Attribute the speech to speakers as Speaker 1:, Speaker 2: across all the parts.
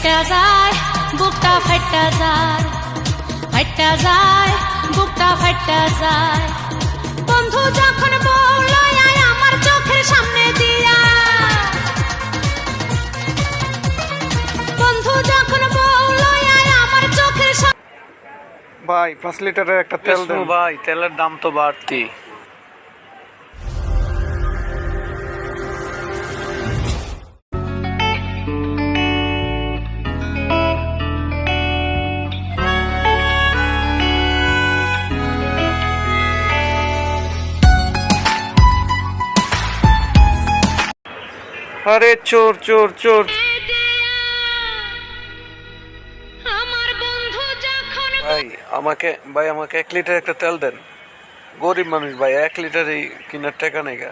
Speaker 1: ফাইটা যায় বুকটা ফাইটা যায়, ফাইটা যায় বুকটা ফাইটা যায়। বন্ধু যখন বলল আয় আমার চোখের সামনে দিয়া, বন্ধু যখন বলল আয় আমার চোখের সামনে।
Speaker 2: ভাই 5 লিটারের একটা তেল দেন
Speaker 3: ভাই, তেলের দাম তো বাড়তি।
Speaker 2: আরে চোর চোর চোর। ভাই আমাকে 1 লিটার একটা তেল দেন। গরিব মানুষ ভাই, 1 লিটারই কিনার টাকা নেই গা।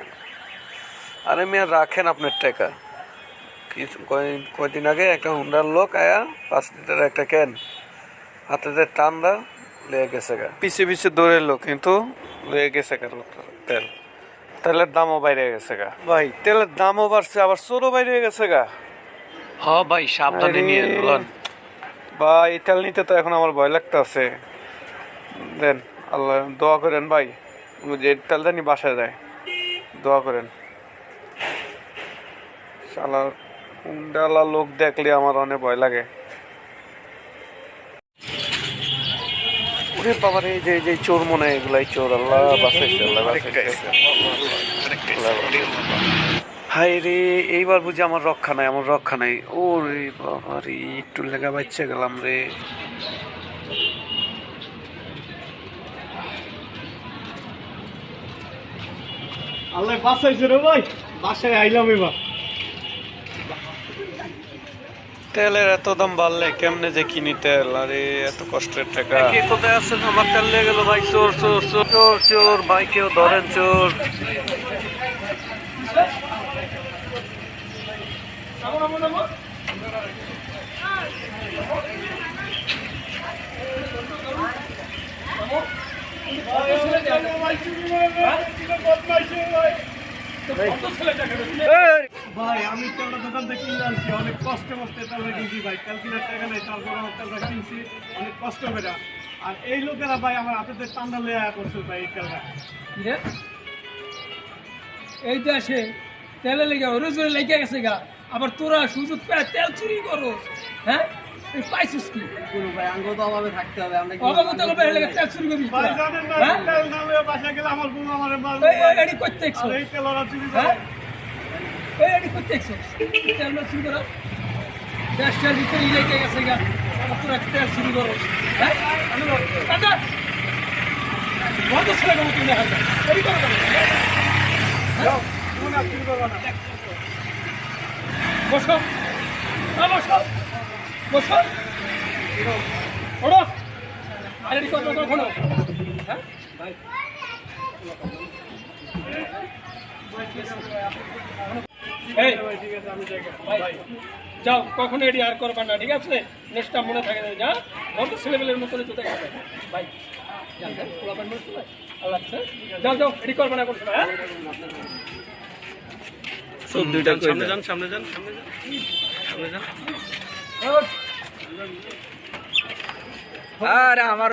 Speaker 2: আরে মিয়া রাখেন আপনার টাকা। কয়দিন আগে একটা হুন্ডার লোক আয়া 5 লিটার একটা ক্যান হাতে টান্দা লেগে গেছে গা। পিছে পিছে দৌড়ে লোক, কিন্তু লেগে গেছে গা তেল। তেলের দামও বাইরে গেছে গা ভাই, তেলের দামও বাড়ছে, আবার চোরও বাইরে গেছে গা।
Speaker 3: হ ভাই, সাবধানে নিয়ে নেন
Speaker 2: ভাই। তেল নিতে তো এখন আমার ভয় লাগতেছে। দেন, আল্লাহ দোয়া করেন ভাই, যে তেল জানি বাসায় যায়, দোয়া করেন। শালা হুন্ডালা লোক দেখলে আমার অনেক ভয় লাগে। ওরে বাবার, এই যে চোর মনে হয়, এগুলাই চোর। আল্লাহ বাঁচাইছে, আল্লাহ বাঁচাইছে। হাই রে, এইবার বুঝি আমার রক্ষা নাই, আমার রক্ষা নাই। ওরে বাবা রে, একটু লেগা বাচ্চা গেলাম রে।
Speaker 4: আল্লাহ বাঁচাইছে রে ভাই, বাসায় আইলাম এবার।
Speaker 2: তেলের এত দাম বাড়লে কেমনে যে কিনি তেল? আরে এত কষ্টের টাকা। কে কোথায় আছেন? আমার তেল লেগে গেল ভাই। চোর চোর চোর চোর চোর ভাই, কেউ ধরেন চোর।
Speaker 4: ভাই আমি তেলটা দোকান থেকে কিনে আনছি, অনেক কষ্ট মস্তে তেলটা কিনছি ভাই। তেল কিনার টাকা নেই, তারপর আমার তেলটা কিনছি অনেক কষ্ট করে। আর এই লোকেরা ভাই আমার হাতে টান্ডা লেয়া করছে ভাই এই তেলটা।
Speaker 5: এই দেশে তেলে লেগে রোজ লেগে গেছে গা, আবার তোরা সুযোগ পেয়ে তেল চুরি করো। হ্যাঁ, পাইছিস কি
Speaker 4: ভাই আঙ্গো তো অভাবে থাকতে হবে, আমরা
Speaker 5: অবাক তেল পেয়ে লেগে তেল চুরি করবি?
Speaker 4: ভাই জানেন না, তেল না লয়ে বাসা গেলে আমার বউ আমারে মারবে।
Speaker 5: এডি করতে
Speaker 4: আর এই তেল ওরা চুরি করে।
Speaker 5: হ্যাঁ, এডি করতে তেল না চুরি করা, দেশটার ভিতরে লেগে গেছে গা, আবার তোরা তেল চুরি করো। হ্যাঁ, দাদা বন্ধ ছেলে কেমন তুমি দেখা যায় এই করো
Speaker 4: যাও, তুমি না চুরি করবা না।
Speaker 5: বসো, বসো বসো, ওড়ো। আরে রেডি করো কোনো। হ্যাঁ ভাই, এই
Speaker 4: ঠিক আছে, আমি যাই।
Speaker 5: ভাই যাও, কখনো এডি আর করবা না, ঠিক আছে? নেক্সটটা মনে থাকে না, যা বন্ধ ছেলেবেলের মতো তো দেখা যায় ভাই। জানতেন পোলাপান মনে চলে আল্লাহ, যাও যাও, এডি করবা না কোনো। হ্যাঁ,
Speaker 3: সব দুইটা সামনে যান, সামনে যান, সামনে যান, সামনে যান।
Speaker 5: আর আমার